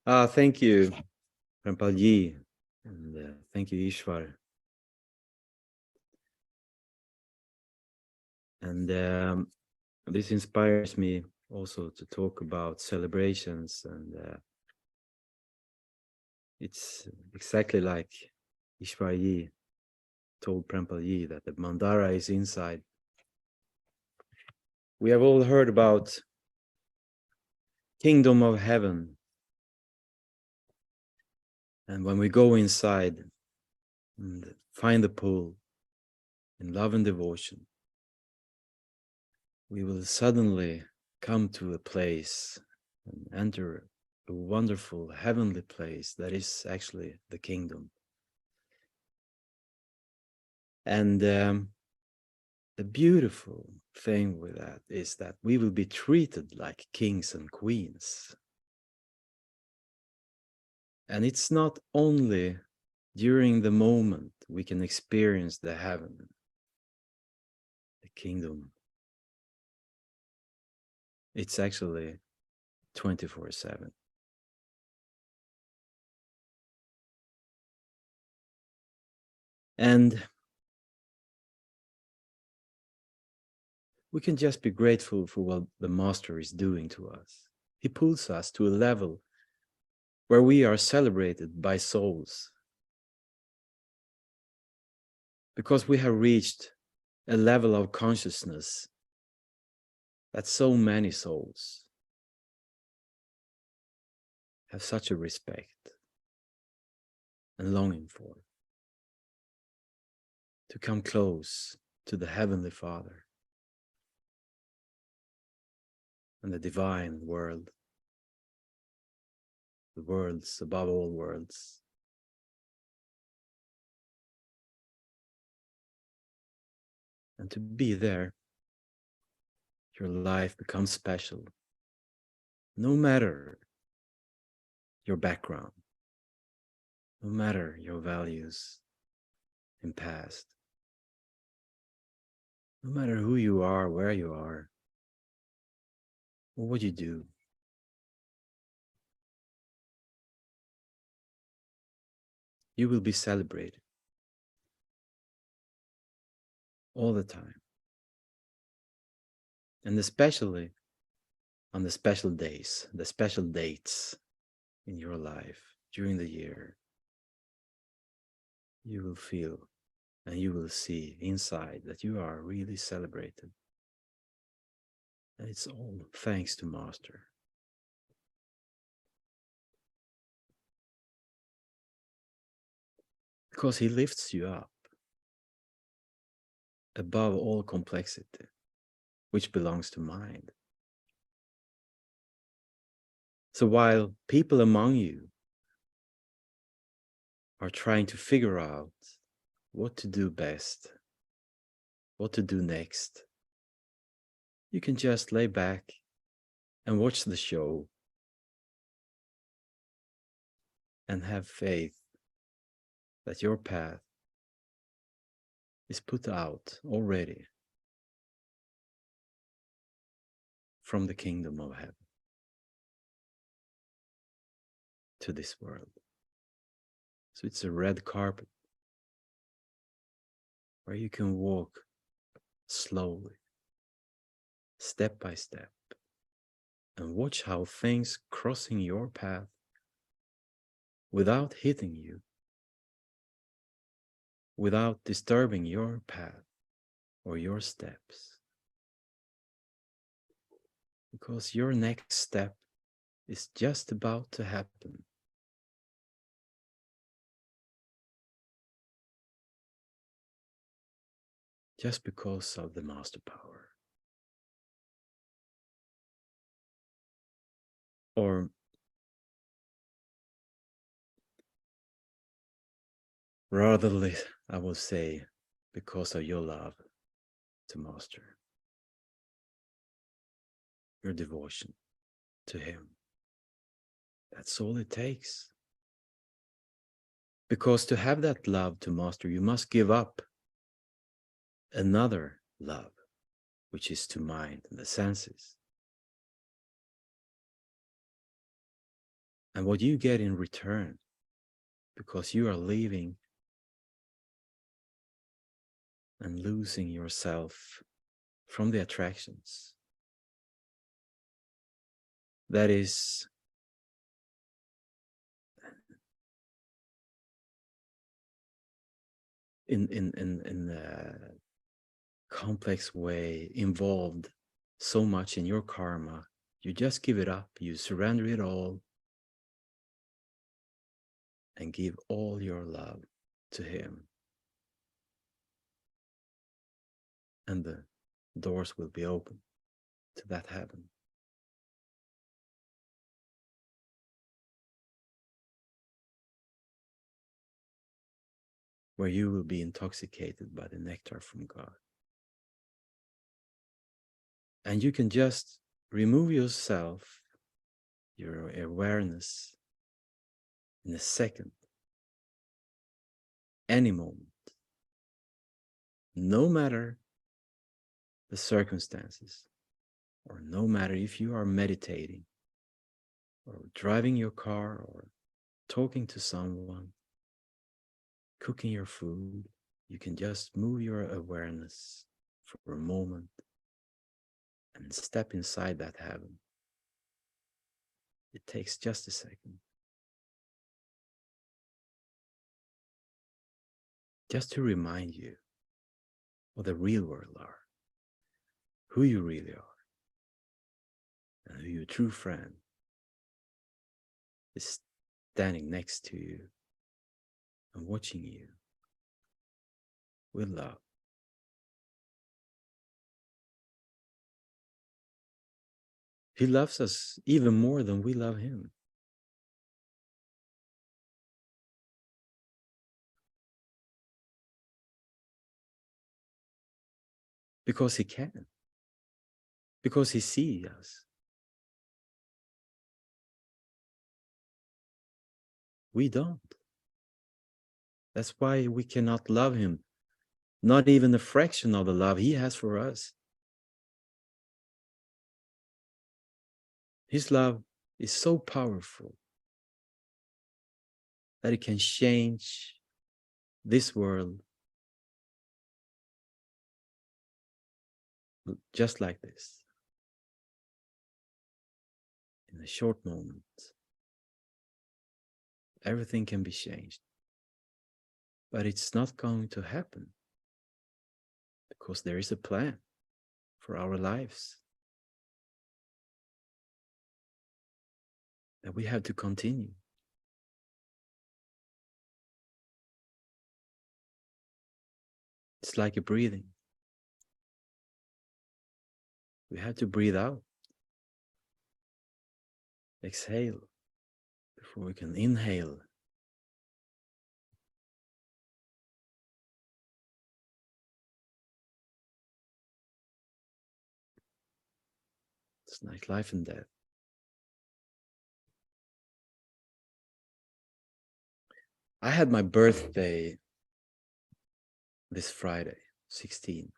Thank you, Prempal Ji, and thank you, Ishwar. And this inspires me also to talk about celebrations, and it's exactly like Ishwar Ji told Prempal Ji that the Bandhara is inside. We have all heard about Kingdom of Heaven. And when we go inside and find the pool in love and devotion, we will suddenly come to a place and enter a wonderful heavenly place that is actually the kingdom. And the beautiful thing with that is that we will be treated like kings and queens. And it's not only during the moment we can experience the heaven, the kingdom. It's actually 24/7. And we can just be grateful for what the Master is doing to us. He pulls us to a level where we are celebrated by souls, because we have reached a level of consciousness that so many souls have such a respect and longing for, to come close to the Heavenly Father and the divine world, the worlds above all worlds. And to be there, your life becomes special, no matter your background, no matter your values in past, no matter who you are, where you are, or what you do. You will be celebrated all the time. And especially on the special days, the special dates in your life during the year, you will feel and you will see inside that you are really celebrated. And it's all thanks to Master. Because he lifts you up above all complexity, which belongs to mind. So while people among you are trying to figure out what to do best, what to do next, you can just lay back and watch the show and have faith that your path is put out already from the kingdom of heaven to this world. So it's a red carpet where you can walk slowly, step by step, and watch how things crossing your path without hitting you, without disturbing your path or your steps. Because your next step is just about to happen. Just because of the master power. Or rather, I will say, because of your love to Master, your devotion to him. That's all it takes. Because to have that love to Master, you must give up another love, which is to mind and the senses. and what you get in return, because you are leaving and losing yourself from the attractions. That is in a complex way involved so much in your karma. You just give it up, you surrender it all, and give all your love to him. And the doors will be open to that heaven. Where you will be intoxicated by the nectar from God. And you can just remove yourself, your awareness, in a second, any moment, no matter the circumstances, or no matter if you are meditating, or driving your car, or talking to someone, cooking your food. You can just move your awareness for a moment and step inside that heaven. It takes just a second. Just to remind you what the real world are, who you really are, and who your true friend is standing next to you and watching you with love. He loves us even more than we love him. Because he can. Because he sees us. We don't. That's why we cannot love him. Not even a fraction of the love he has for us. His love is so powerful that it can change this world just like this. In a short moment, everything can be changed. But it's not going to happen because there is a plan for our lives that we have to continue. It's like a breathing. We have to breathe out, exhale, before we can inhale. It's like life and death. I had my birthday this Friday, 16.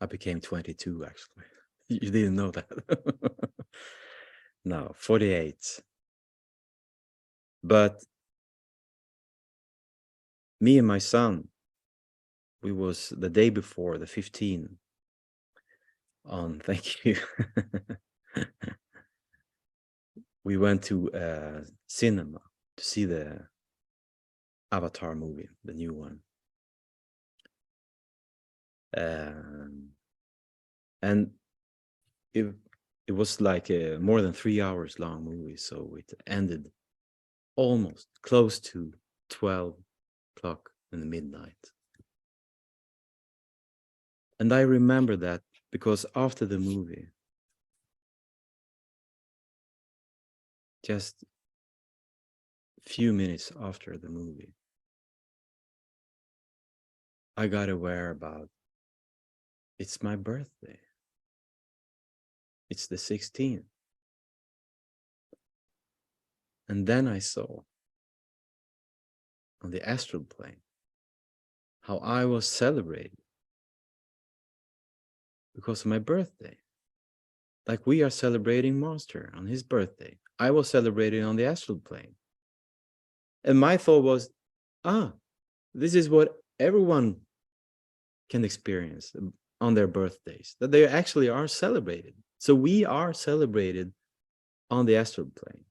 I became 22, actually. You didn't know that. No, 48. But me and my son, we was the day before, the 15th, on, thank you. We went to cinema to see the Avatar movie, the new one. And it was like a more than 3 hours long movie, so it ended almost close to 12 o'clock in the midnight. And I remember that because after the movie, just a few minutes after the movie, I got aware about it's my birthday. It's the 16th. And then I saw on the astral plane how I was celebrating because of my birthday. Like we are celebrating Master on his birthday. I was celebrating on the astral plane. And my thought was, this is what everyone can experience on their birthdays, that they actually are celebrated. So we are celebrated on the astral plane.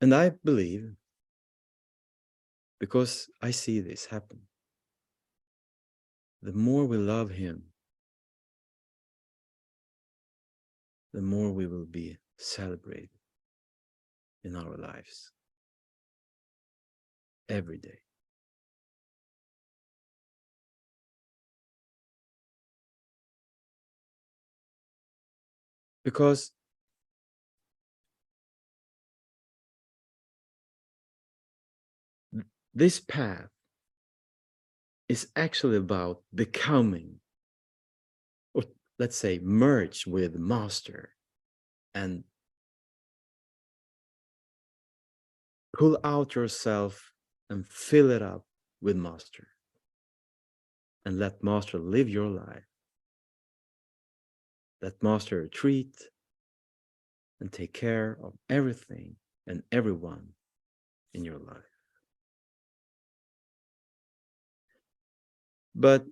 And I believe, because I see this happen, the more we love him, the more we will be celebrated in our lives every day. Because this path is actually about becoming, or let's say, merge with Master and pull out yourself and fill it up with Master and let Master live your life. Let Master treat and take care of everything and everyone in your life. But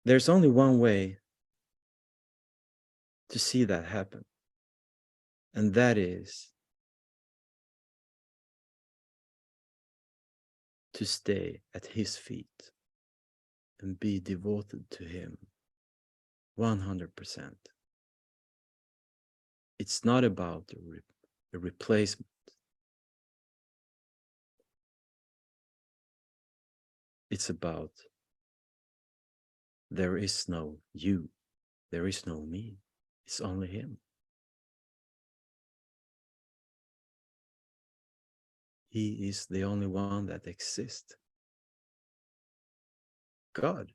there's only one way to see that happen, and that is to stay at his feet and be devoted to him 100%. It's not about a replacement. It's about there is no you, there is no me, it's only him. He is the only one that exists. God.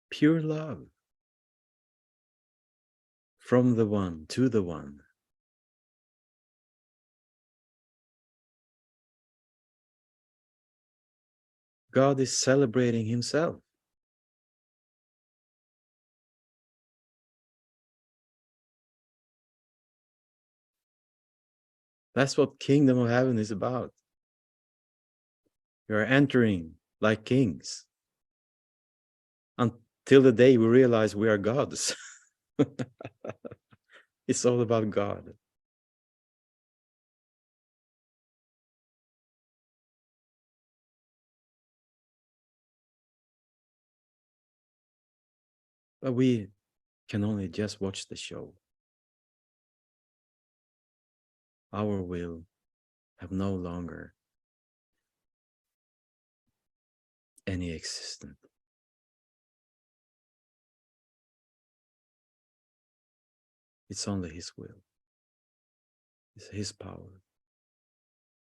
Pure love. From the one to the one. God is celebrating himself. That's what Kingdom of Heaven is about. We are entering like kings until the day we realize we are gods. It's all about God. But we can only just watch the show. Our will have no longer any existence. It's only his will. It's his power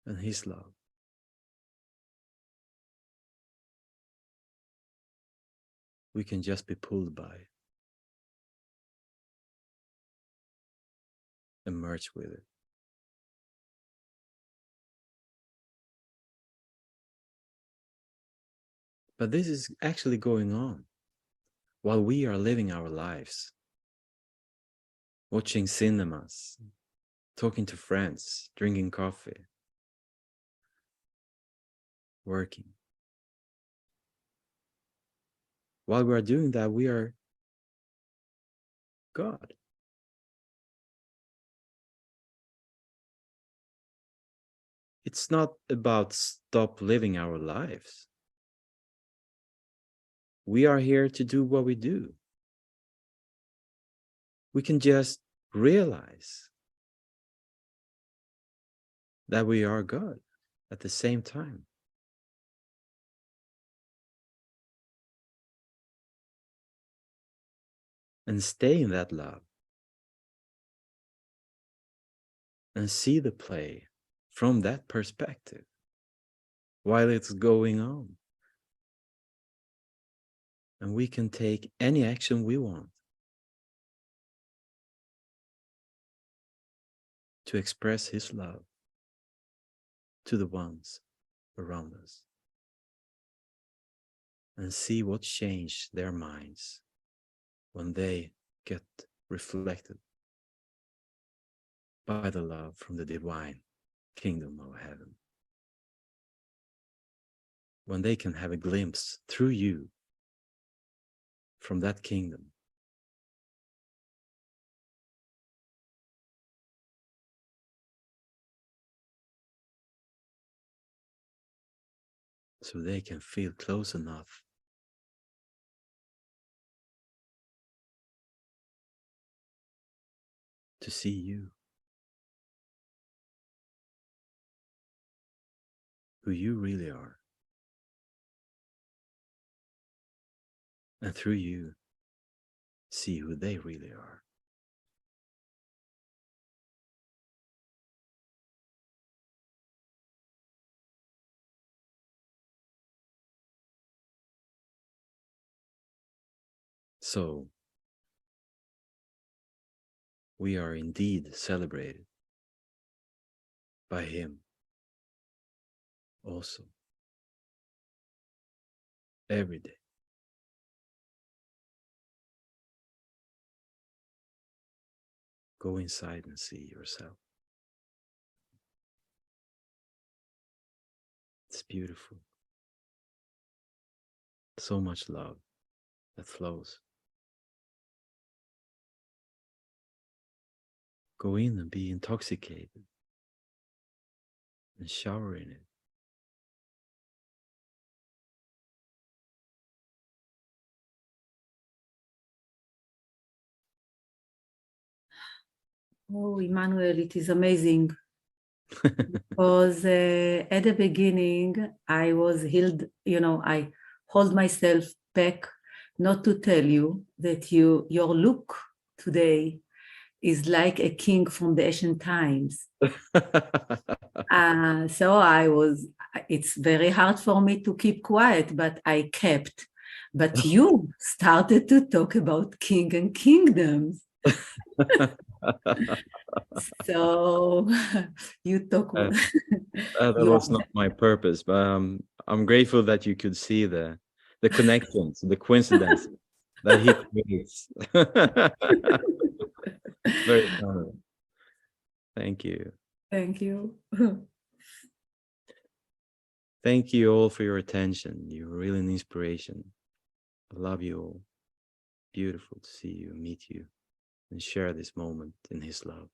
and his love. We can just be pulled by and merge with it. But this is actually going on while we are living our lives, watching cinemas, talking to friends, drinking coffee, working. While we are doing that, we are God. It's not about stop living our lives. We are here to do what we do. We can just realize that we are God at the same time. And stay in that love. And see the play from that perspective while it's going on. And we can take any action we want to express his love to the ones around us, and see what changed their minds when they get reflected by the love from the divine kingdom of heaven. When they can have a glimpse through you from that kingdom. So they can feel close enough to see you, who you really are. And through you, see who they really are. So, we are indeed celebrated by him also, every day. Go inside and see yourself. It's beautiful. So much love that flows. Go in and be intoxicated and shower in it. Oh, Emmanuel, it is amazing. Because at the beginning, I was healed, I hold myself back not to tell you that your look today is like a king from the ancient times. So it's very hard for me to keep quiet, but I kept. But you started to talk about king and kingdoms. So you talk. That was not my purpose, but I'm grateful that you could see the connections, the coincidence that he creates. Very funny. Thank you. Thank you. Thank you all for your attention. You're really an inspiration. I love you all. Beautiful to see you, meet you, and share this moment in his love.